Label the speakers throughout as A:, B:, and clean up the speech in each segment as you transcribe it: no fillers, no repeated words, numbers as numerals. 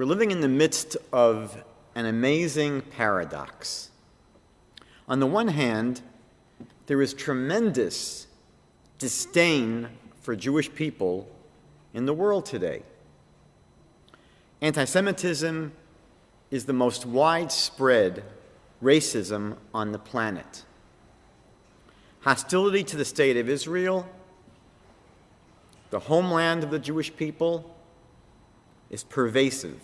A: living in the midst of an amazing paradox. On the one hand, there is tremendous disdain for Jewish people in the world today. Anti-Semitism is the most widespread racism on the planet. Hostility to the state of Israel, the homeland of the Jewish people, is pervasive.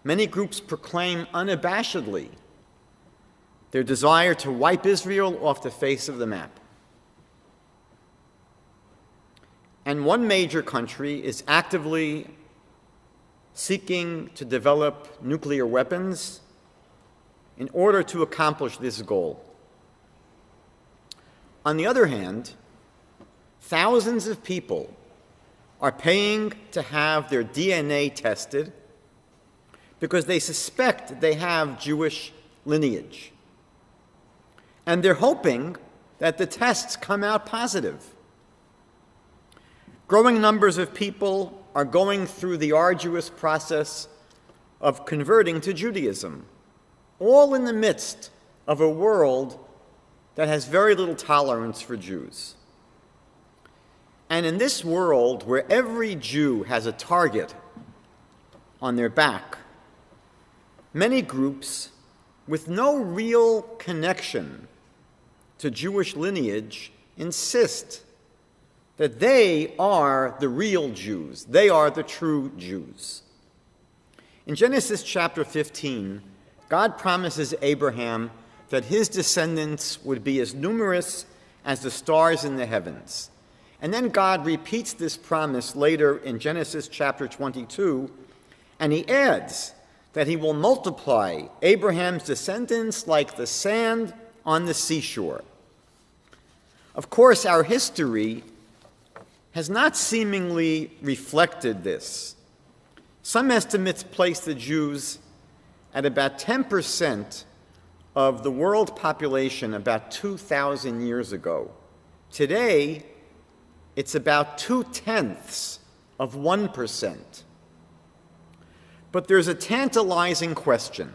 A: Many groups proclaim unabashedly their desire to wipe Israel off the face of the map. And one major country is actively seeking to develop nuclear weapons in order to accomplish this goal. On the other hand, thousands of people are paying to have their DNA tested because they suspect they have Jewish lineage. And they're hoping that the tests come out positive. Growing numbers of people are going through the arduous process of converting to Judaism, all in the midst of a world that has very little tolerance for Jews. And in this world, where every Jew has a target on their back, many groups with no real connection to Jewish lineage insist that they are the real Jews. They are the true Jews. In Genesis chapter 15, God promises Abraham that his descendants would be as numerous as the stars in the heavens. And then God repeats this promise later in Genesis chapter 22, and he adds that he will multiply Abraham's descendants like the sand on the seashore. Of course, our history has not seemingly reflected this. Some estimates place the Jews at about 10% of the world population about 2,000 years ago. Today, it's about 0.2%. But there's a tantalizing question.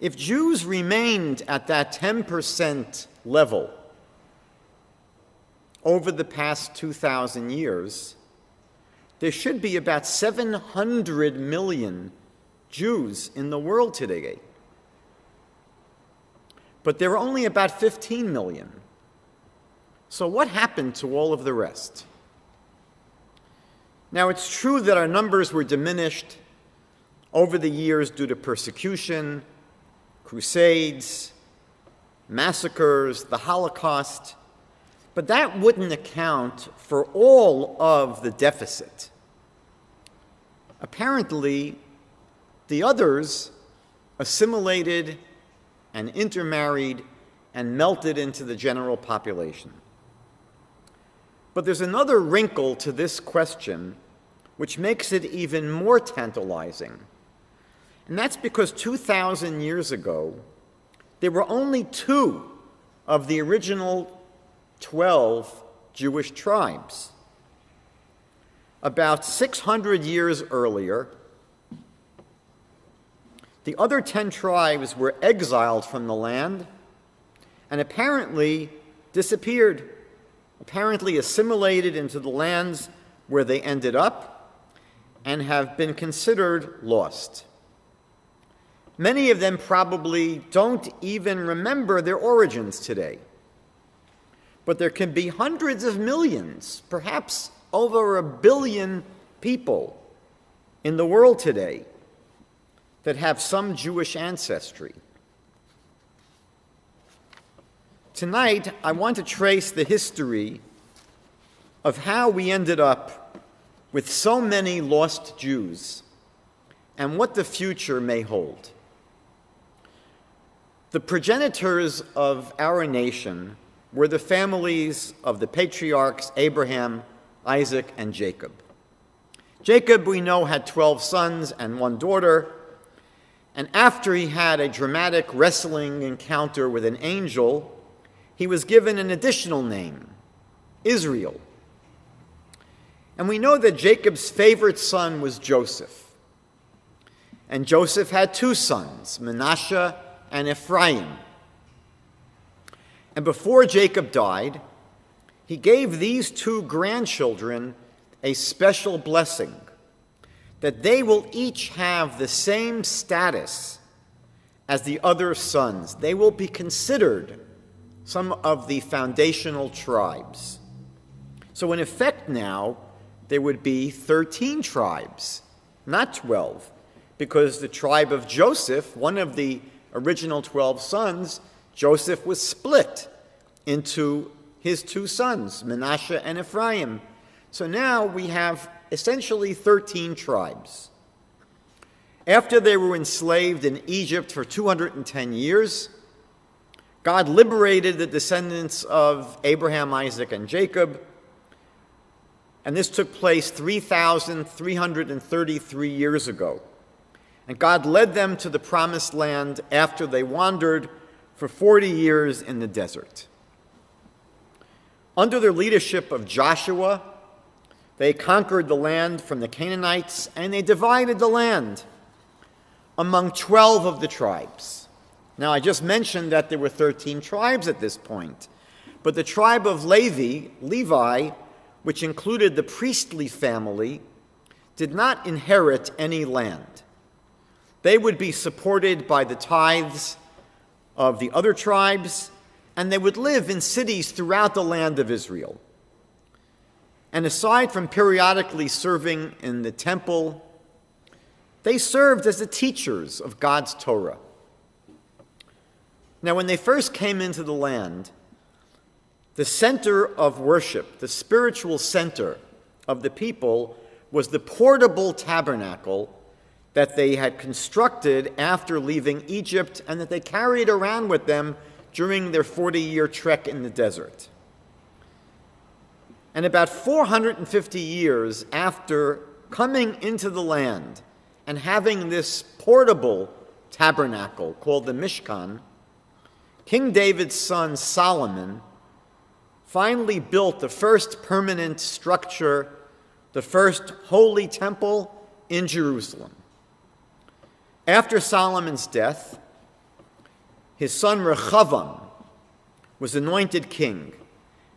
A: If Jews remained at that 10% level over the past 2,000 years, there should be about 700 million Jews in the world today. But there are only about 15 million. So what happened to all of the rest? Now, it's true that our numbers were diminished over the years due to persecution, crusades, massacres, the Holocaust, but that wouldn't account for all of the deficit. Apparently, the others assimilated and intermarried and melted into the general population. But there's another wrinkle to this question which makes it even more tantalizing. And that's because 2,000 years ago, there were only 2 of the original 12 Jewish tribes. About 600 years earlier, the other 10 tribes were exiled from the land and apparently disappeared, apparently assimilated into the lands where they ended up and have been considered lost. Many of them probably don't even remember their origins today. But there can be hundreds of millions, perhaps over 1 billion people in the world today that have some Jewish ancestry. Tonight, I want to trace the history of how we ended up with so many lost Jews and what the future may hold. The progenitors of our nation were the families of the patriarchs Abraham, Isaac, and Jacob. Jacob, we know, had 12 sons and 1 daughter, and after he had a dramatic wrestling encounter with an angel, he was given an additional name, Israel. And we know that Jacob's favorite son was Joseph. And Joseph had two sons, Manasseh and Ephraim. And before Jacob died, he gave these two grandchildren a special blessing, that they will each have the same status as the other sons. They will be considered some of the foundational tribes. So in effect now, there would be 13 tribes, not 12, because the tribe of Joseph, one of the original 12 sons, Joseph was split into his two sons, Manasseh and Ephraim. So now we have essentially 13 tribes. After they were enslaved in Egypt for 210 years, God liberated the descendants of Abraham, Isaac, and Jacob, and this took place 3,333 years ago. And God led them to the promised land after they wandered for 40 years in the desert. Under the leadership of Joshua, they conquered the land from the Canaanites, and they divided the land among 12 of the tribes. Now, I just mentioned that there were 13 tribes at this point, but the tribe of Levi, which included the priestly family, did not inherit any land. They would be supported by the tithes of the other tribes, and they would live in cities throughout the land of Israel. And aside from periodically serving in the temple, they served as the teachers of God's Torah. Now, when they first came into the land, the center of worship, the spiritual center of the people, was the portable tabernacle that they had constructed after leaving Egypt and that they carried around with them during their 40-year trek in the desert. And about 450 years after coming into the land and having this portable tabernacle called the Mishkan, King David's son Solomon finally built the first permanent structure, the first holy temple in Jerusalem. After Solomon's death, his son Rehoboam was anointed king,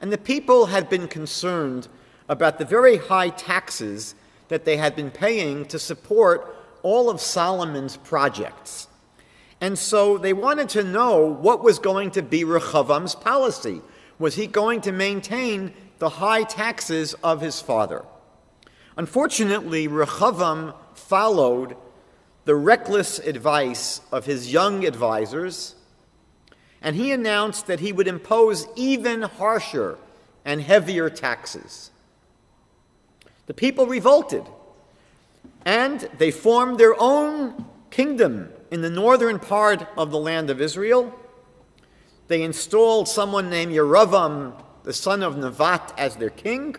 A: and the people had been concerned about the very high taxes that they had been paying to support all of Solomon's projects. And so they wanted to know what was going to be Rehoboam's policy. Was he going to maintain the high taxes of his father? Unfortunately, Rehoboam followed the reckless advice of his young advisors, and he announced that he would impose even harsher and heavier taxes. The people revolted, and they formed their own kingdom in the northern part of the land of Israel. They installed someone named Yerovam, the son of Nevat, as their king.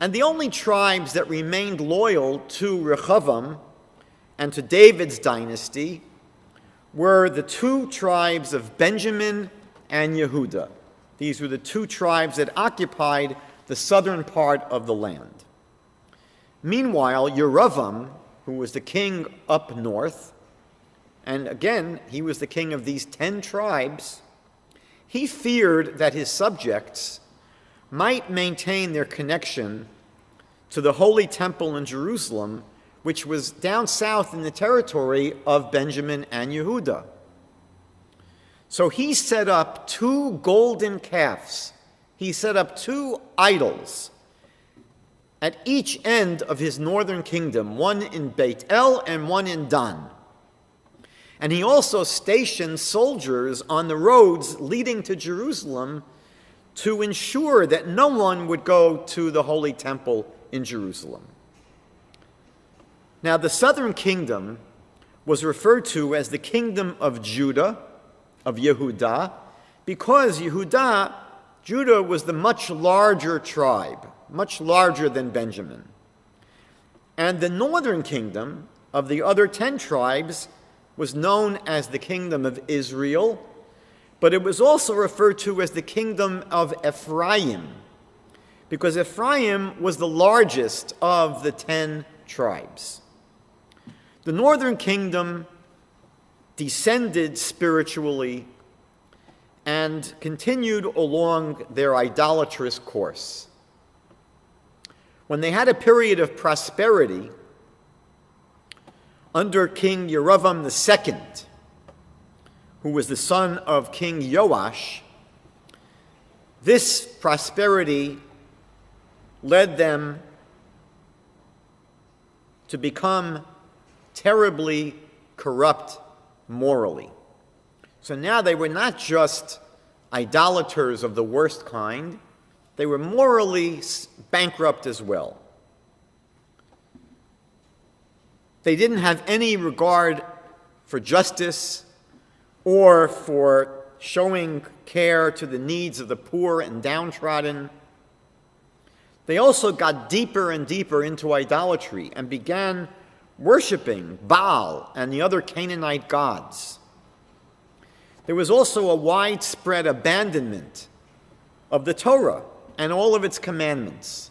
A: And the only tribes that remained loyal to Rehoboam and to David's dynasty were the two tribes of Benjamin and Yehuda. These were the two tribes that occupied the southern part of the land. Meanwhile, Yerovam, who was the king up north, and again, he was the king of these 10 tribes, he feared that his subjects might maintain their connection to the Holy Temple in Jerusalem, which was down south in the territory of Benjamin and Yehuda. So he set up 2 golden calves. He set up 2 idols at each end of his northern kingdom, one in Beit El and one in Dan. And he also stationed soldiers on the roads leading to Jerusalem to ensure that no one would go to the Holy Temple in Jerusalem. Now, the southern kingdom was referred to as the kingdom of Judah, of Yehudah, because Judah was the much larger tribe, much larger than Benjamin. And the northern kingdom of the other 10 tribes was known as the kingdom of Israel, but it was also referred to as the kingdom of Ephraim, because Ephraim was the largest of the 10 tribes. The northern kingdom descended spiritually and continued along their idolatrous course. When they had a period of prosperity under King Rehoboam II, who was the son of King Joash, this prosperity led them to become terribly corrupt morally. So now they were not just idolaters of the worst kind, they were morally bankrupt as well. They didn't have any regard for justice or for showing care to the needs of the poor and downtrodden. They also got deeper and deeper into idolatry and began worshiping Baal and the other Canaanite gods. There was also a widespread abandonment of the Torah and all of its commandments.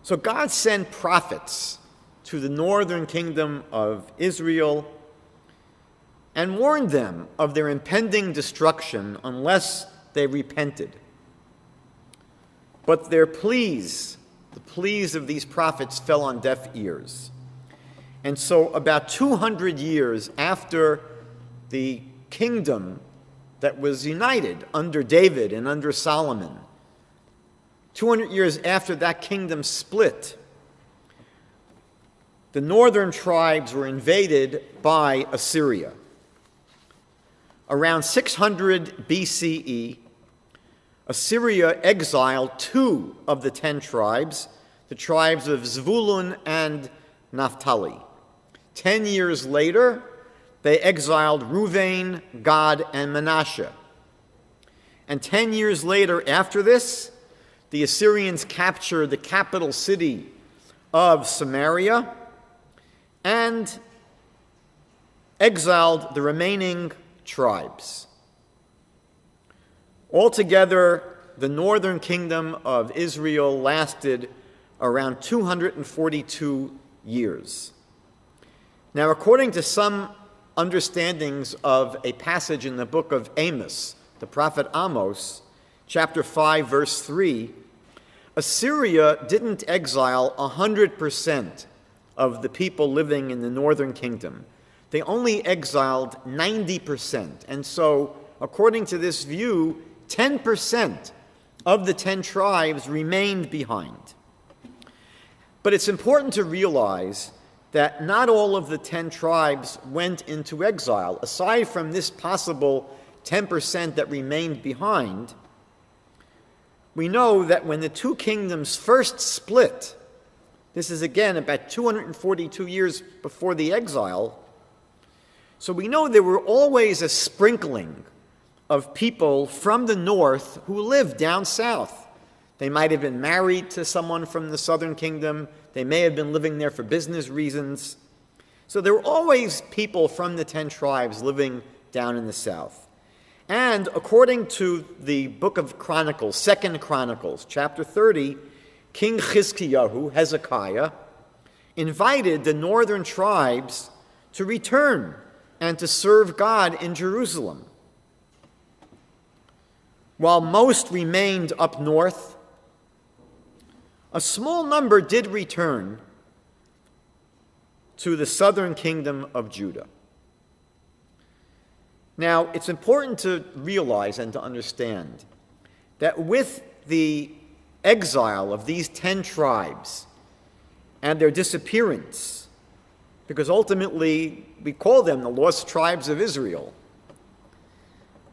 A: So God sent prophets to the northern kingdom of Israel and warned them of their impending destruction unless they repented. But their pleas, the pleas of these prophets, fell on deaf ears. And so about 200 years after the kingdom that was united under David and under Solomon, 200 years after that kingdom split, the northern tribes were invaded by Assyria. Around 600 BCE, Assyria exiled 2 of the 10 tribes, the tribes of Zvulun and Naphtali. 10 years later, they exiled Reuven, Gad, and Manasseh. And 10 years later, after this, the Assyrians captured the capital city of Samaria and exiled the remaining tribes. Altogether, the northern kingdom of Israel lasted around 242 years. Now, according to some understandings of a passage in the book of Amos, the prophet Amos, chapter 5, verse 3, Assyria didn't exile 100% of the people living in the northern kingdom. They only exiled 90%. And so, according to this view, 10% of the 10 tribes remained behind. But it's important to realize that not all of the 10 tribes went into exile. Aside from this possible 10% that remained behind, we know that when the 2 kingdoms first split, this is again about 242 years before the exile, so we know there were always a sprinkling of people from the north who lived down south. They might have been married to someone from the southern kingdom. They may have been living there for business reasons. So there were always people from the 10 tribes living down in the south. And according to the book of Chronicles, 2 Chronicles, chapter 30, King Chizkiyahu, Hezekiah, invited the northern tribes to return and to serve God in Jerusalem. While most remained up north, a small number did return to the southern kingdom of Judah. Now, it's important to realize and to understand that with the exile of these 10 tribes and their disappearance, because ultimately we call them the lost tribes of Israel,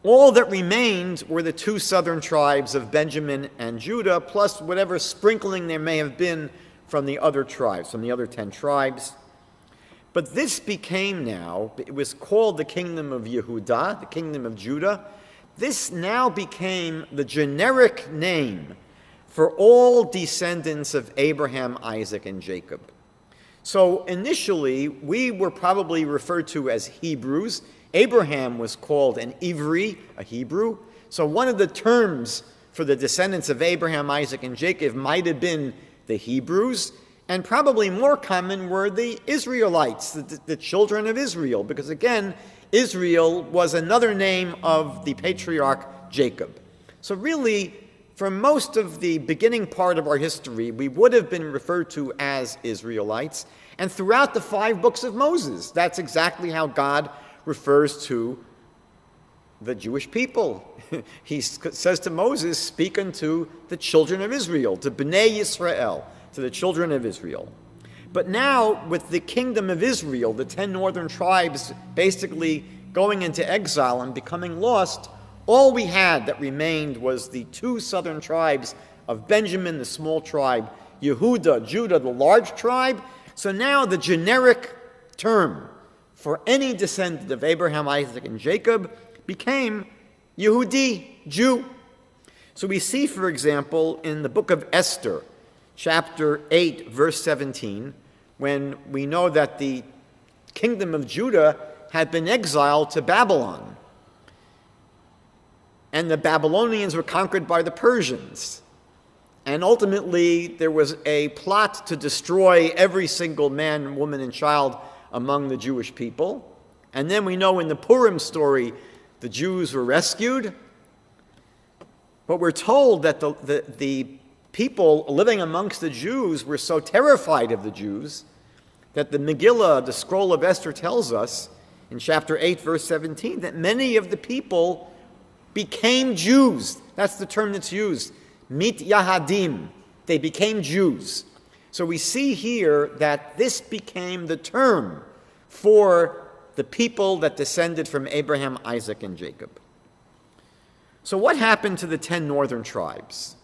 A: all that remained were the 2 southern tribes of Benjamin and Judah, plus whatever sprinkling there may have been from the other tribes, from the other 10 tribes. But this became now, it was called the kingdom of Yehudah, the kingdom of Judah. This now became the generic name for all descendants of Abraham, Isaac, and Jacob. So initially, we were probably referred to as Hebrews. Abraham was called an Ivri, a Hebrew. So one of the terms for the descendants of Abraham, Isaac, and Jacob might have been the Hebrews, and probably more common were the Israelites, the children of Israel, because again, Israel was another name of the patriarch Jacob. So really, for most of the beginning part of our history, we would have been referred to as Israelites, and throughout the 5 books of Moses, that's exactly how God refers to the Jewish people. He says to Moses, speak unto the children of Israel, to Bnei Yisrael, to the children of Israel. But now, with the kingdom of Israel, the 10 northern tribes basically going into exile and becoming lost, all we had that remained was the 2 southern tribes of Benjamin, the small tribe, Yehuda, Judah, the large tribe. So now the generic term for any descendant of Abraham, Isaac, and Jacob became Yehudi, Jew. So we see, for example, in the book of Esther, chapter 8, verse 17, when we know that the kingdom of Judah had been exiled to Babylon, and the Babylonians were conquered by the Persians. And ultimately, there was a plot to destroy every single man, woman, and child among the Jewish people. And then we know in the Purim story, the Jews were rescued. But we're told that the people living amongst the Jews were so terrified of the Jews that the Megillah, the scroll of Esther, tells us in chapter 8, verse 17, that many of the people became Jews. That's the term that's used. Mit Yahadim. They became Jews. So we see here that this became the term for the people that descended from Abraham, Isaac, and Jacob. So what happened to the 10 northern tribes?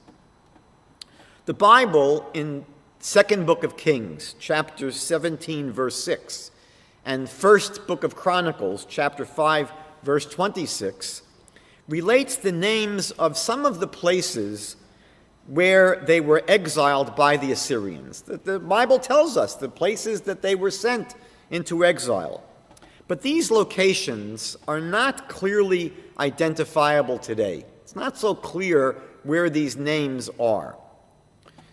A: The Bible in 2nd book of Kings, chapter 17, verse 6, and 1st book of Chronicles, chapter 5, verse 26, relates the names of some of the places where they were exiled by the Assyrians. The Bible tells us the places that they were sent into exile. But these locations are not clearly identifiable today. It's not so clear where these names are.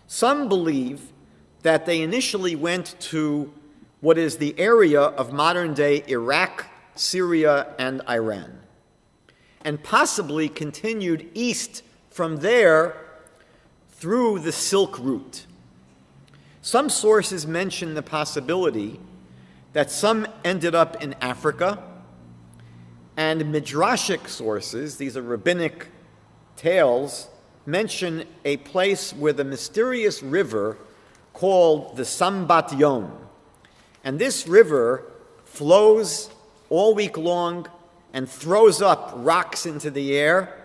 A: Some believe that they initially went to what is the area of modern-day Iraq, Syria, and Iran, and possibly continued east from there through the Silk Route. Some sources mention the possibility that some ended up in Africa, and Midrashic sources, these are rabbinic tales, mention a place where the mysterious river called the Sambat Yom. And this river flows all week long and throws up rocks into the air,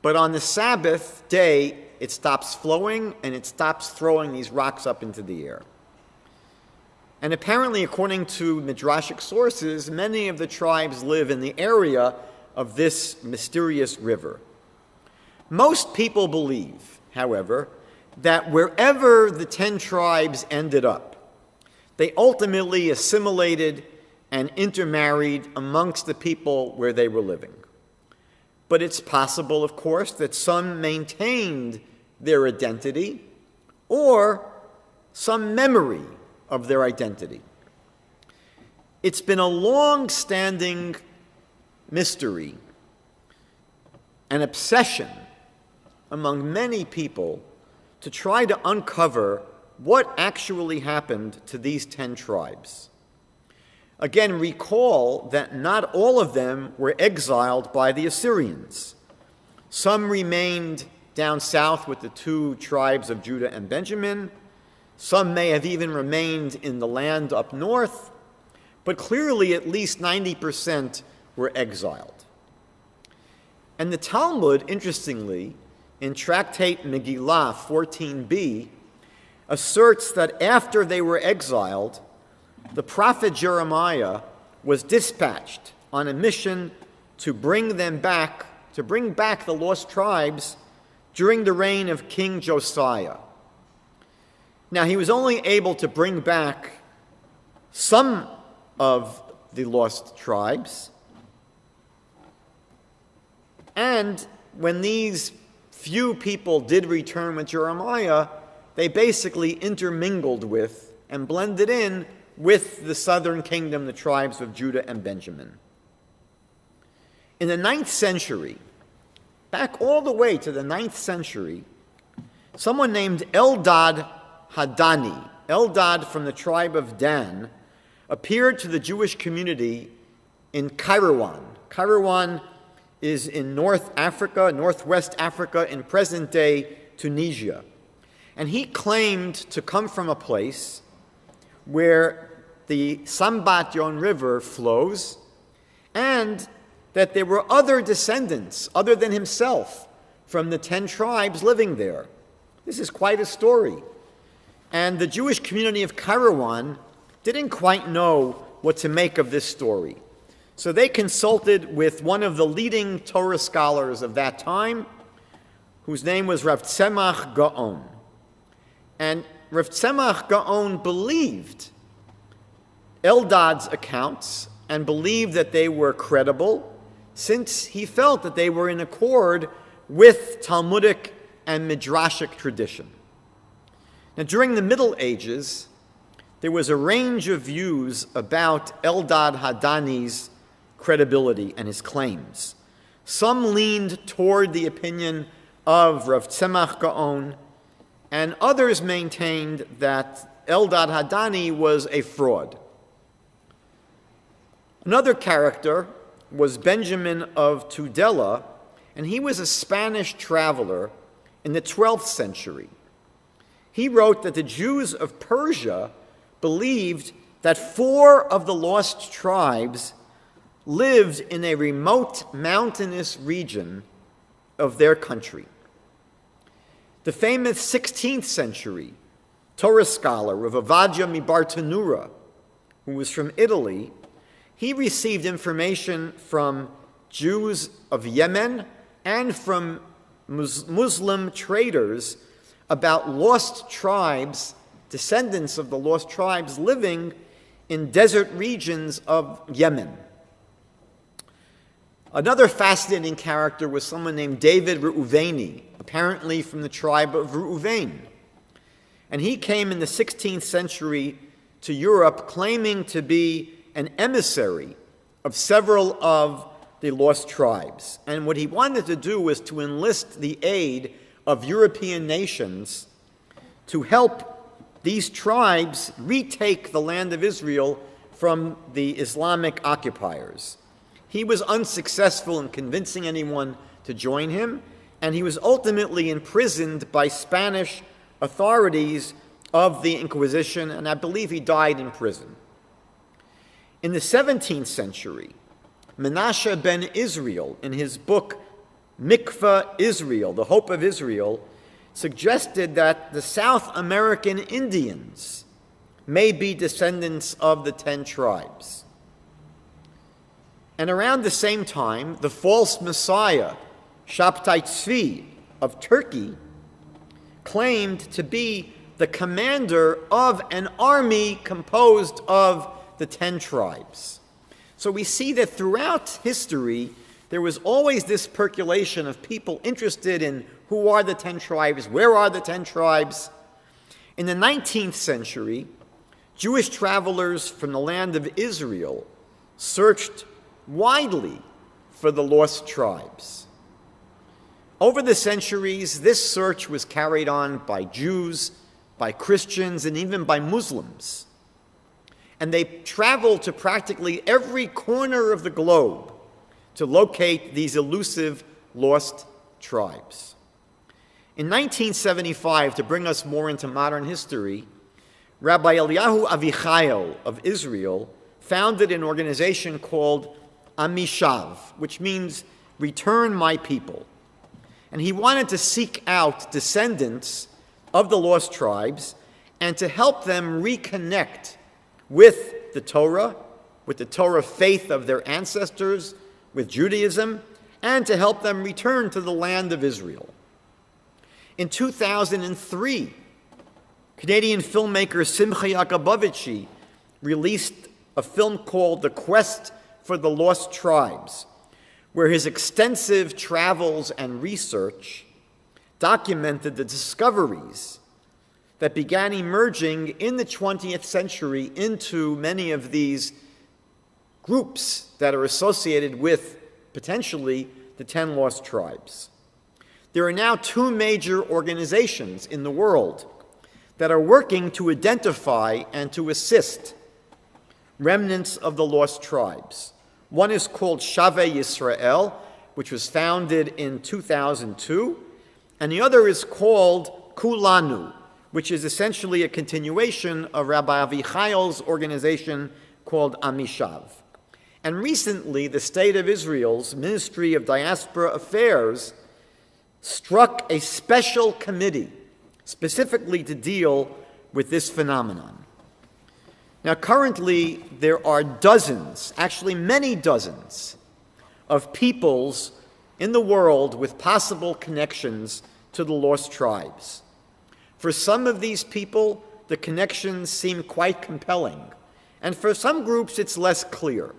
A: but on the Sabbath day, it stops flowing and it stops throwing these rocks up into the air. And apparently, according to Midrashic sources, many of the tribes live in the area of this mysterious river. Most people believe, however, that wherever the 10 tribes ended up, they ultimately assimilated and intermarried amongst the people where they were living. But it's possible, of course, that some maintained their identity or some memory of their identity. It's been a long-standing mystery, an obsession among many people to try to uncover what actually happened to these 10 tribes. Again, recall that not all of them were exiled by the Assyrians. Some remained down south with the 2 tribes of Judah and Benjamin. Some may have even remained in the land up north, but clearly at least 90% were exiled. And the Talmud, interestingly, in Tractate Megillah 14b, asserts that after they were exiled, the prophet Jeremiah was dispatched on a mission to bring back the lost tribes during the reign of King Josiah. Now, he was only able to bring back some of the lost tribes, and when these few people did return with Jeremiah, they basically intermingled with and blended in with the southern kingdom, the tribes of Judah and Benjamin. In the 9th century, back all the way to the 9th century, someone named Eldad Hadani, Eldad from the tribe of Dan, appeared to the Jewish community in Kairouan. Kairouan is in North Africa, Northwest Africa, in present-day Tunisia. And he claimed to come from a place where the Sambat-Yon River flows, and that there were other descendants, other than himself, from the 10 tribes living there. This is quite a story. And the Jewish community of Kairouan didn't quite know what to make of this story. So they consulted with one of the leading Torah scholars of that time, whose name was Rav Tzemach Gaon. And Rav Tzemach Gaon believed Eldad's accounts and believed that they were credible, since he felt that they were in accord with Talmudic and Midrashic tradition. Now, during the Middle Ages, there was a range of views about Eldad Hadani's credibility and his claims. Some leaned toward the opinion of Rav Tzemach Gaon, and others maintained that Eldad Hadani was a fraud. Another character was Benjamin of Tudela, and he was a Spanish traveler in the 12th century. He wrote that the Jews of Persia believed that 4 of the lost tribes lived in a remote mountainous region of their country. The famous 16th century Torah scholar Rav Avadia Mibartanura, who was from Italy, he received information from Jews of Yemen and from Muslim traders about lost tribes, descendants of the lost tribes living in desert regions of Yemen. Another fascinating character was someone named David Reuveni, apparently from the tribe of Reuven. And he came in the 16th century to Europe claiming to be an emissary of several of the lost tribes. And what he wanted to do was to enlist the aid of European nations to help these tribes retake the land of Israel from the Islamic occupiers. He was unsuccessful in convincing anyone to join him, and he was ultimately imprisoned by Spanish authorities of the Inquisition, and I believe he died in prison. In the 17th century, Menashe ben Israel, in his book Mikveh Israel, The Hope of Israel, suggested that the South American Indians may be descendants of the 10 tribes. And around the same time, the false messiah, Shabtai Tzvi of Turkey, claimed to be the commander of an army composed of the 10 tribes. So we see that throughout history, there was always this percolation of people interested in who are the 10 tribes, where are the 10 tribes. In the 19th century, Jewish travelers from the land of Israel searched widely for the lost tribes. Over the centuries, this search was carried on by Jews, by Christians, and even by Muslims. And they traveled to practically every corner of the globe to locate these elusive lost tribes. In 1975, to bring us more into modern history, Rabbi Eliyahu Avichail of Israel founded an organization called Amishav, which means return my people. And he wanted to seek out descendants of the lost tribes and to help them reconnect with the Torah faith of their ancestors, with Judaism, and to help them return to the land of Israel. In 2003, Canadian filmmaker Simcha Yacobovici released a film called The Quest for the Lost Tribes, where his extensive travels and research documented the discoveries that began emerging in the 20th century into many of these groups that are associated with, potentially, the 10 lost tribes. There are now two major organizations in the world that are working to identify and to assist remnants of the lost tribes. One is called Shaarei Yisrael, which was founded in 2002, and the other is called Kulanu, which is essentially a continuation of Rabbi Avichail's organization called Amishav. And recently, the State of Israel's Ministry of Diaspora Affairs struck a special committee specifically to deal with this phenomenon. Now, currently, there are dozens, actually many dozens, of peoples in the world with possible connections to the lost tribes. For some of these people, the connections seem quite compelling, and for some groups, it's less clear.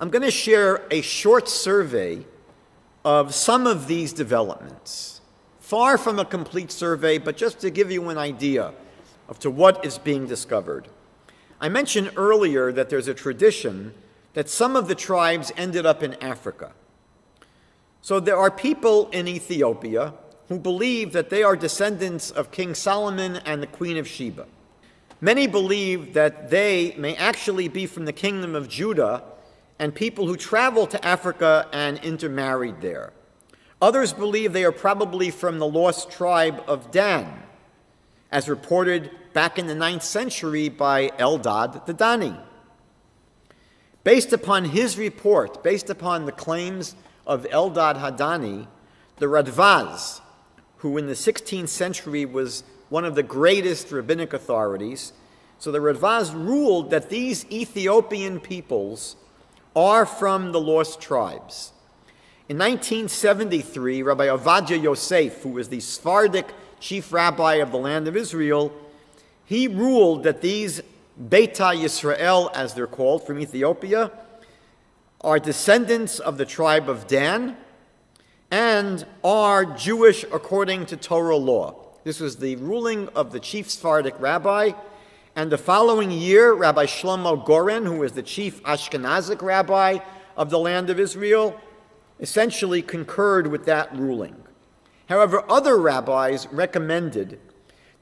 A: I'm going to share a short survey of some of these developments. Far from a complete survey, but just to give you an idea of to what is being discovered. I mentioned earlier that there's a tradition that some of the tribes ended up in Africa. So there are people in Ethiopia who believe that they are descendants of King Solomon and the Queen of Sheba. Many believe that they may actually be from the kingdom of Judah and people who traveled to Africa and intermarried there. Others believe they are probably from the lost tribe of Dan, as reported back in the 9th century by Eldad the Dani. Based upon his report, based upon the claims of Eldad Hadani, the Radvaz, who in the 16th century was one of the greatest rabbinic authorities, so the Radvaz ruled that these Ethiopian peoples are from the lost tribes. In 1973, Rabbi Ovadia Yosef, who was the Sephardic chief rabbi of the land of Israel, he ruled that these Beta Yisrael, as they're called, from Ethiopia, are descendants of the tribe of Dan and are Jewish according to Torah law. This was the ruling of the chief Sephardic rabbi. And the following year, Rabbi Shlomo Goren, who was the chief Ashkenazic rabbi of the land of Israel, essentially concurred with that ruling. However, other rabbis recommended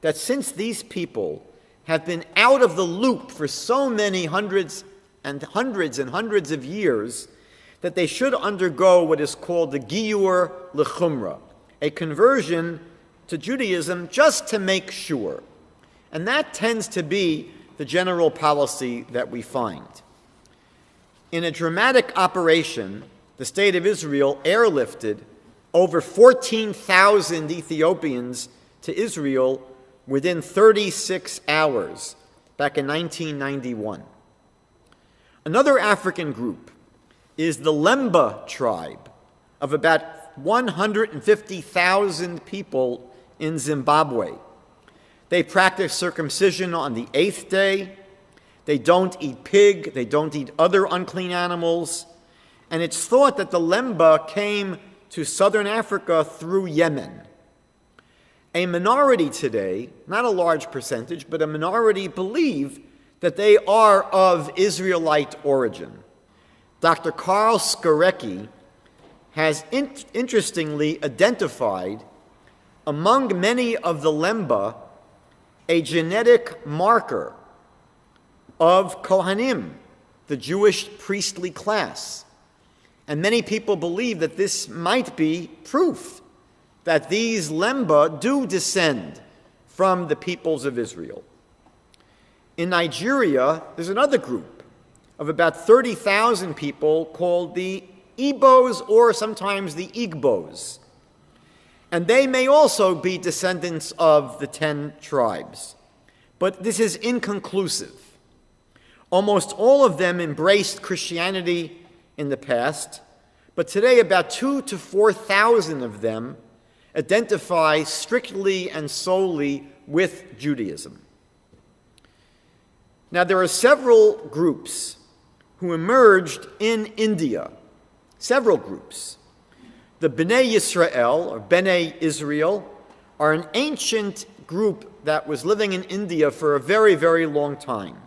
A: that since these people have been out of the loop for so many hundreds of years, that they should undergo what is called the Giyur L'Chumra, a conversion to Judaism just to make sure. And that tends to be the general policy that we find. In a dramatic operation, the State of Israel airlifted over 14,000 Ethiopians to Israel within 36 hours back in 1991. Another African group is the Lemba tribe of about 150,000 people in Zimbabwe. They practice circumcision on the 8th day. They don't eat pig. They don't eat other unclean animals. And it's thought that the Lemba came to southern Africa through Yemen. A minority today, not a large percentage, but a minority believe that they are of Israelite origin. Dr. Karl Skorecki has interestingly identified among many of the Lemba a genetic marker of Kohanim, the Jewish priestly class. And many people believe that this might be proof that these Lemba do descend from the peoples of Israel. In Nigeria, there's another group of about 30,000 people called the Igbos, or sometimes the Igbos. And they may also be descendants of the 10 tribes. But this is inconclusive. Almost all of them embraced Christianity in the past, but today about 2,000 to 4,000 of them identify strictly and solely with Judaism. Now, there are several groups who emerged in India, several groups. The Bnei Yisrael, or Bnei Israel, are an ancient group that was living in India for a very, very long time.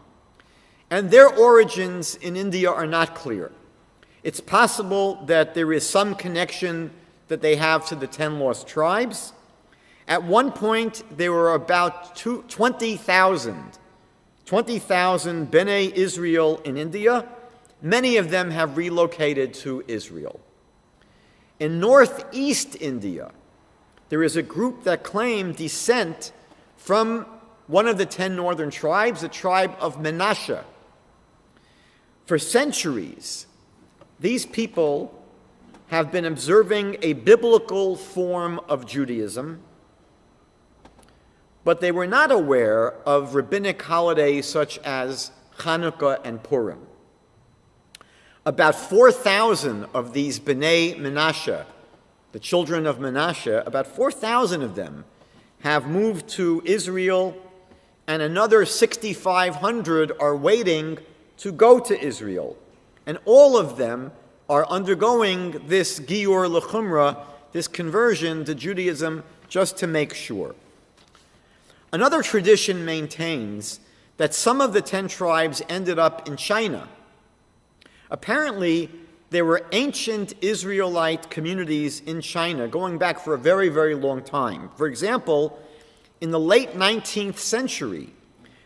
A: And their origins in India are not clear. It's possible that there is some connection that they have to the 10 lost tribes. At one point, there were about 20,000 Bnei Israel in India. Many of them have relocated to Israel. In northeast India, there is a group that claim descent from one of the 10 northern tribes, the tribe of Menashe. For centuries, these people have been observing a biblical form of Judaism, but they were not aware of rabbinic holidays such as Hanukkah and Purim. About 4,000 of these Bnei Menashe, the children of Menashe, about 4,000 of them have moved to Israel, and another 6,500 are waiting to go to Israel. And all of them are undergoing this Giyur L'Chumra, this conversion to Judaism, just to make sure. Another tradition maintains that some of the 10 tribes ended up in China. Apparently, there were ancient Israelite communities in China going back for a very, very long time. For example, in the late 19th century,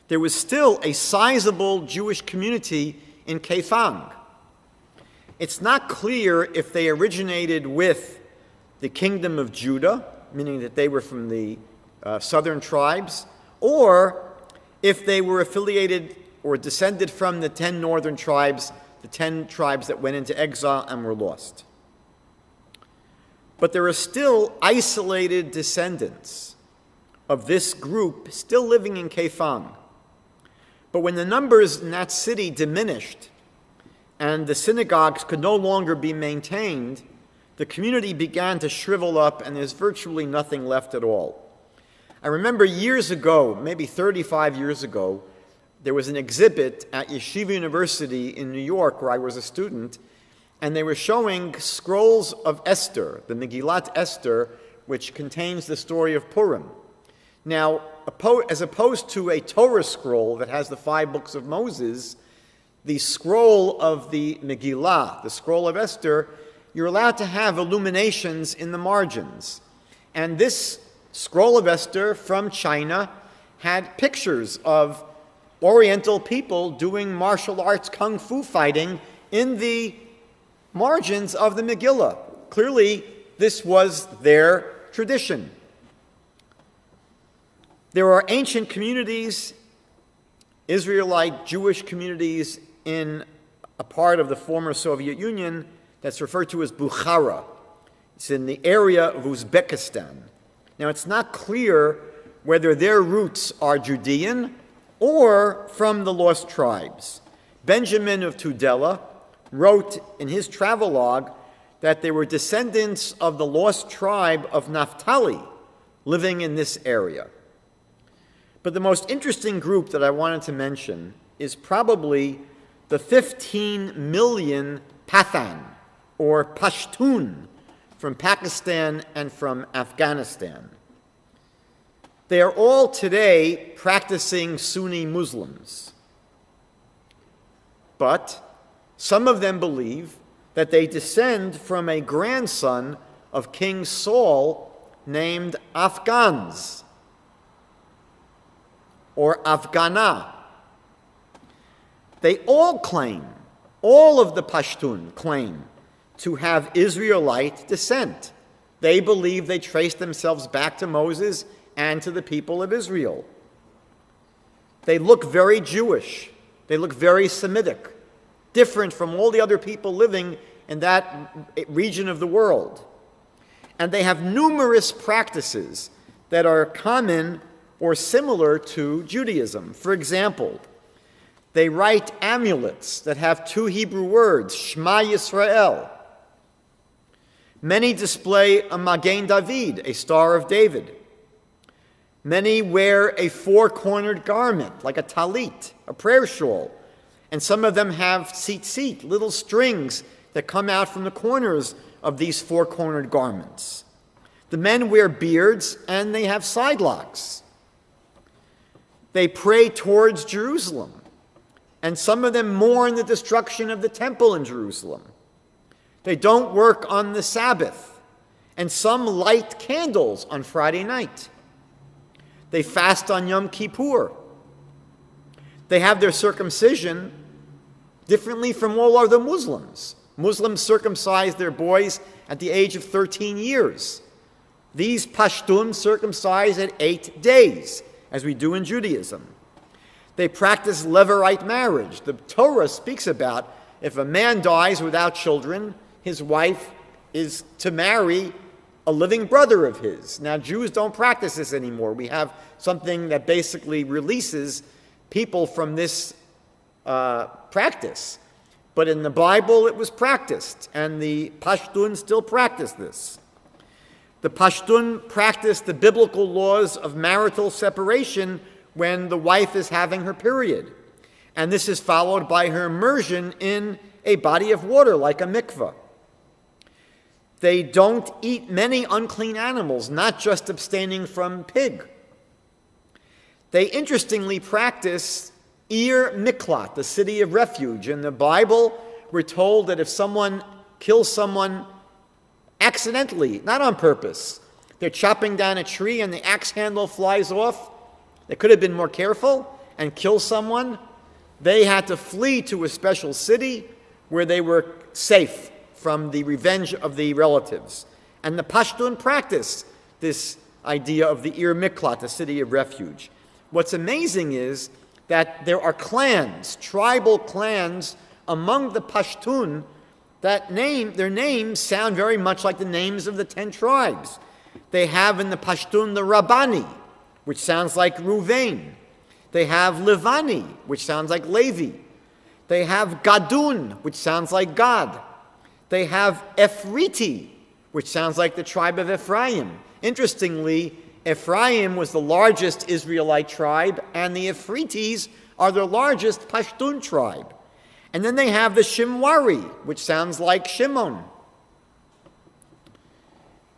A: there was still a sizable Jewish community in Kaifang. It's not clear if they originated with the kingdom of Judah, meaning that they were from the southern tribes, or if they were affiliated or descended from the 10 northern tribes, the 10 tribes that went into exile and were lost. But there are still isolated descendants of this group still living in Kaifang. But when the numbers in that city diminished and the synagogues could no longer be maintained, the community began to shrivel up and there's virtually nothing left at all. I remember years ago, maybe 35 years ago, there was an exhibit at Yeshiva University in New York where I was a student, and they were showing scrolls of Esther, the Megillat Esther, which contains the story of Purim. Now, as opposed to a Torah scroll that has the 5 books of Moses, the scroll of the Megillah, the scroll of Esther, you're allowed to have illuminations in the margins. And this scroll of Esther from China had pictures of Oriental people doing martial arts kung fu fighting in the margins of the Megillah. Clearly, this was their tradition. There are ancient communities, Israelite Jewish communities in a part of the former Soviet Union that's referred to as Bukhara. It's in the area of Uzbekistan. Now, it's not clear whether their roots are Judean or from the lost tribes. Benjamin of Tudela wrote in his travelogue that they were descendants of the lost tribe of Naphtali living in this area. But the most interesting group that I wanted to mention is probably the 15 million Pathan, or Pashtun, from Pakistan and from Afghanistan. They are all today practicing Sunni Muslims. But some of them believe that they descend from a grandson of King Saul named Afghans, or Afghana. They all claim, all of the Pashtun claim, to have Israelite descent. They believe they trace themselves back to Moses and to the people of Israel. They look very Jewish. They look very Semitic, different from all the other people living in that region of the world. And they have numerous practices that are common or similar to Judaism. For example, they write amulets that have 2 Hebrew words, Shema Yisrael. Many display a Magen David, a Star of David. Many wear a 4-cornered garment, like a talit, a prayer shawl. And some of them have tzitzit, little strings that come out from the corners of these four-cornered garments. The men wear beards and they have side locks. They pray towards Jerusalem, and some of them mourn the destruction of the temple in Jerusalem. They don't work on the Sabbath, and some light candles on Friday night. They fast on Yom Kippur. They have their circumcision differently from all other Muslims. Muslims circumcise their boys at the age of 13 years. These Pashtun circumcise at 8 days, as we do in Judaism. They practice Levirate marriage. The Torah speaks about if a man dies without children, his wife is to marry a living brother of his. Now, Jews don't practice this anymore. We have something that basically releases people from this practice. But in the Bible, it was practiced, and the Pashtun still practice this. The Pashtun practice the biblical laws of marital separation when the wife is having her period. And this is followed by her immersion in a body of water like a mikveh. They don't eat many unclean animals, not just abstaining from pig. They interestingly practice Ir Miklat, the city of refuge. In the Bible, we're told that if someone kills someone accidentally, not on purpose, they're chopping down a tree and the axe handle flies off, they could have been more careful and kill someone. They had to flee to a special city where they were safe from the revenge of the relatives. And the Pashtun practiced this idea of the Ir Miklat, the city of refuge. What's amazing is that there are clans, tribal clans among the Pashtun that their names sound very much like the names of the 10 tribes. They have in the Pashtun the Rabbani, which sounds like Ruvain. They have Levani, which sounds like Levi. They have Gadun, which sounds like Gad. They have Ephriti, which sounds like the tribe of Ephraim. Interestingly, Ephraim was the largest Israelite tribe, and the Ephritis are the largest Pashtun tribe. And then they have the Shimwari, which sounds like Shimon.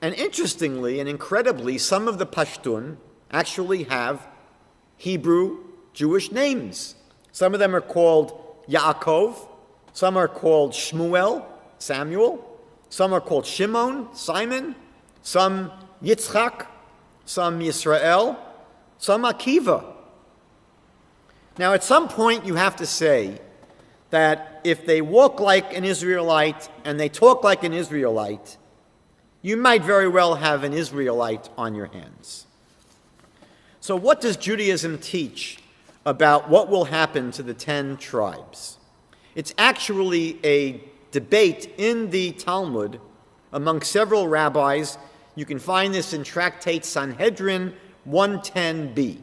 A: And interestingly and incredibly, some of the Pashtun actually have Hebrew Jewish names. Some of them are called Yaakov, some are called Shmuel, Samuel, some are called Shimon, Simon, some Yitzchak, some Yisrael, some Akiva. Now, at some point, you have to say that if they walk like an Israelite and they talk like an Israelite, you might very well have an Israelite on your hands. So what does Judaism teach about what will happen to the 10 tribes? It's actually a debate in the Talmud among several rabbis. You can find this in Tractate Sanhedrin 110b.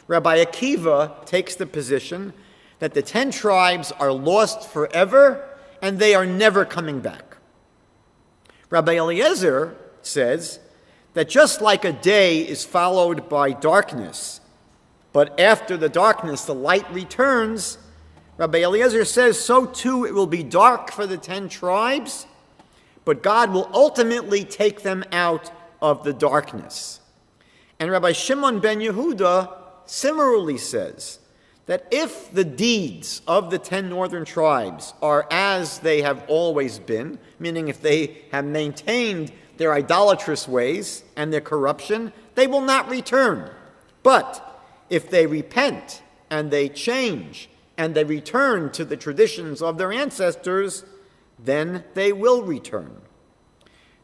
A: Rabbi Akiva takes the position that the 10 tribes are lost forever and they are never coming back. Rabbi Eliezer says that just like a day is followed by darkness, but after the darkness the light returns, Rabbi Eliezer says so too it will be dark for the 10 tribes, but God will ultimately take them out of the darkness. And Rabbi Shimon ben Yehuda similarly says that if the deeds of the 10 northern tribes are as they have always been, meaning if they have maintained their idolatrous ways and their corruption, they will not return. But if they repent and they change and they return to the traditions of their ancestors, then they will return.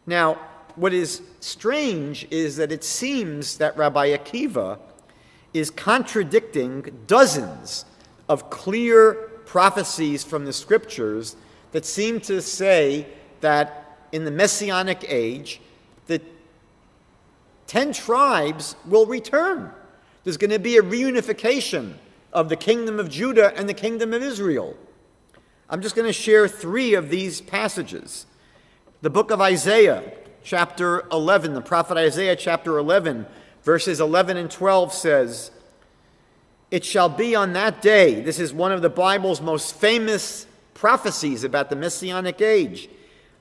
A: Now, what is strange is that it seems that Rabbi Akiva is contradicting dozens of clear prophecies from the scriptures that seem to say that in the Messianic age, the 10 tribes will return. There's going to be a reunification of the kingdom of Judah and the kingdom of Israel. I'm just going to share 3 of these passages. The book of Isaiah, chapter 11, the prophet Isaiah, chapter 11, verses 11 and 12 says, "It shall be on that day," this is one of the Bible's most famous prophecies about the Messianic age,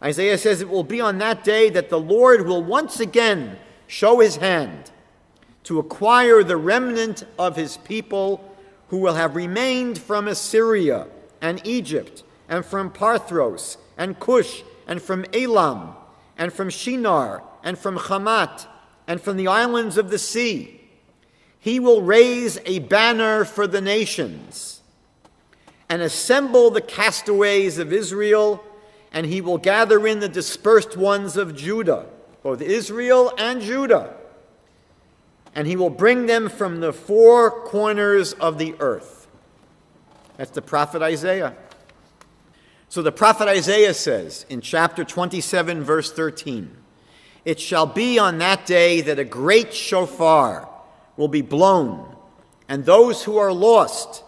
A: Isaiah says it will be on that day that the Lord will once again show his hand to acquire the remnant of his people who will have remained from Assyria and Egypt and from Parthros and Cush and from Elam and from Shinar and from Hamat and from the islands of the sea. He will raise a banner for the nations and assemble the castaways of Israel, and he will gather in the dispersed ones of Judah, both Israel and Judah, and he will bring them from the four corners of the earth. That's the prophet Isaiah. So the prophet Isaiah says in chapter 27, verse 13, "It shall be on that day that a great shofar will be blown, and those who are lost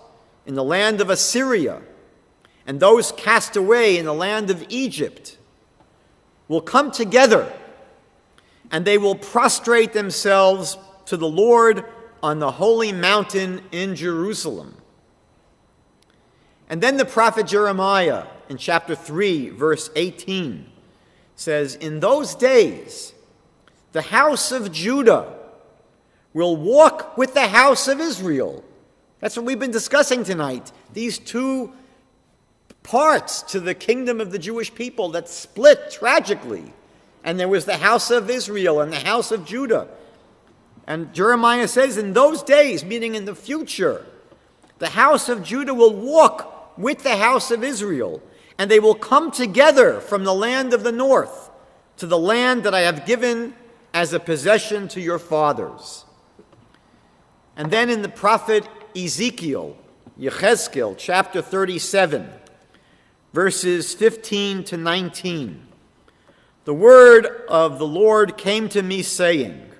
A: in the land of Assyria and those cast away in the land of Egypt will come together, and they will prostrate themselves to the Lord on the holy mountain in Jerusalem." And then the prophet Jeremiah in chapter 3, verse 18 says, "In those days, the house of Judah will walk with the house of Israel." That's what we've been discussing tonight. These two parts to the kingdom of the Jewish people that split tragically. And there was the house of Israel and the house of Judah. And Jeremiah says, in those days, meaning in the future, the house of Judah will walk with the house of Israel, and they will come together from the land of the north to the land that I have given as a possession to your fathers. And then in the prophet Ezekiel, Yechezkel, chapter 37, verses 15 to 19, the word of the Lord came to me, saying,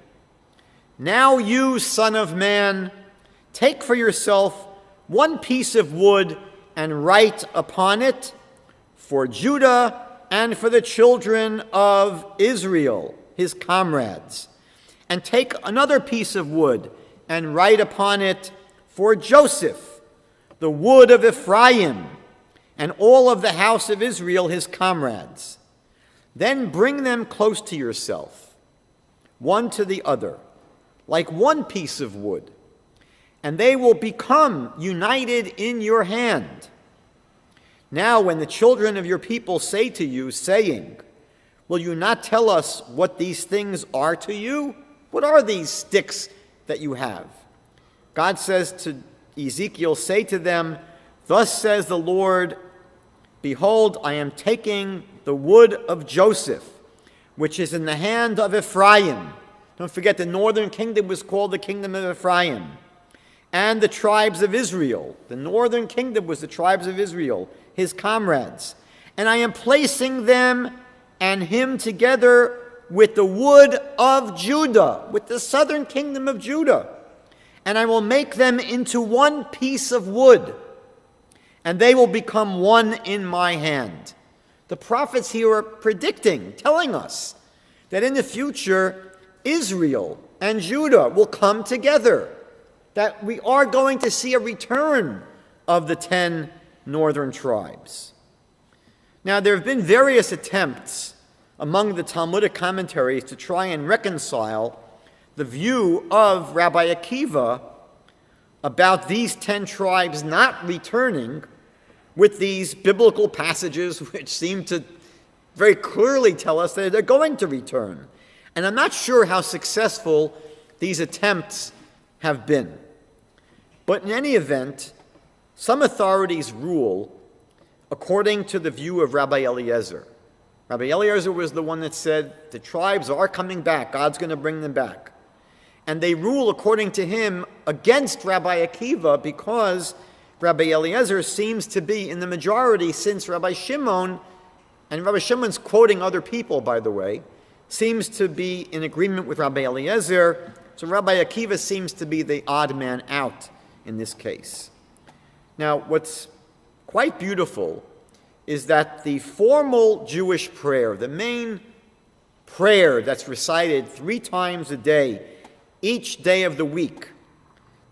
A: "Now you, son of man, take for yourself one piece of wood and write upon it, for Judah and for the children of Israel, his comrades. And take another piece of wood and write upon it, for Joseph, the wood of Ephraim, and all of the house of Israel, his comrades. Then bring them close to yourself, one to the other, like one piece of wood, and they will become united in your hand. Now when the children of your people say to you, saying, will you not tell us what these things are to you? What are these sticks that you have?" God says to Ezekiel, "Say to them, thus says the Lord, behold, I am taking the wood of Joseph, which is in the hand of Ephraim." Don't forget, the northern kingdom was called the kingdom of Ephraim. "And the tribes of Israel." The northern kingdom was the tribes of Israel, his comrades. "And I am placing them and him together with the wood of Judah," with the southern kingdom of Judah. "And I will make them into one piece of wood, and they will become one in my hand." The prophets here are predicting, telling us that in the future, Israel and Judah will come together, that we are going to see a return of the 10 northern tribes. Now, there have been various attempts among the Talmudic commentaries to try and reconcile the view of Rabbi Akiva about these 10 tribes not returning with these biblical passages which seem to very clearly tell us that they're going to return. And I'm not sure how successful these attempts have been. But in any event, some authorities rule according to the view of Rabbi Eliezer. Rabbi Eliezer was the one that said the tribes are coming back. God's going to bring them back. And they rule, according to him, against Rabbi Akiva because Rabbi Eliezer seems to be in the majority, since Rabbi Shimon, and Rabbi Shimon's quoting other people, by the way, seems to be in agreement with Rabbi Eliezer. So Rabbi Akiva seems to be the odd man out in this case. Now, what's quite beautiful is that the formal Jewish prayer, the main prayer that's recited 3 times a day, each day of the week,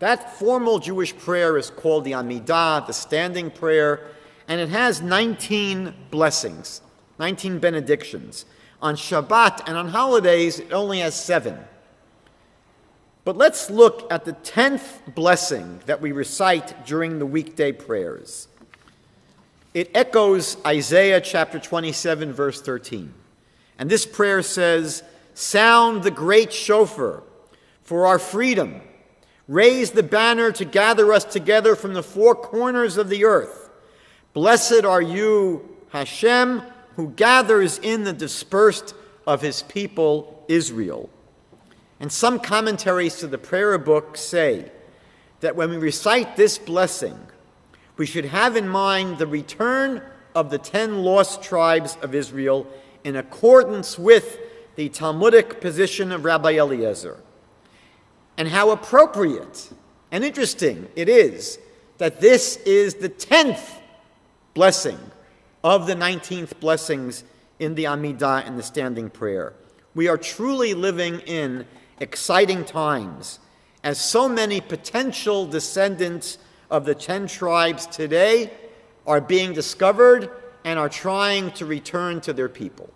A: that formal Jewish prayer is called the Amidah, the standing prayer, and it has 19 blessings. 19 benedictions. On Shabbat and on holidays, it only has 7. But let's look at the 10th blessing that we recite during the weekday prayers. It echoes Isaiah chapter 27, verse 13. And this prayer says, "Sound the great shofar for our freedom. Raise the banner to gather us together from the 4 corners of the earth. Blessed are you, Hashem, who gathers in the dispersed of his people, Israel." And some commentaries to the prayer book say that when we recite this blessing, we should have in mind the return of the 10 lost tribes of Israel in accordance with the Talmudic position of Rabbi Eliezer. And how appropriate and interesting it is that this is the 10th blessing of the 19th blessings in the Amidah and the standing prayer. We are truly living in exciting times, as so many potential descendants of the 10 tribes today are being discovered and are trying to return to their people.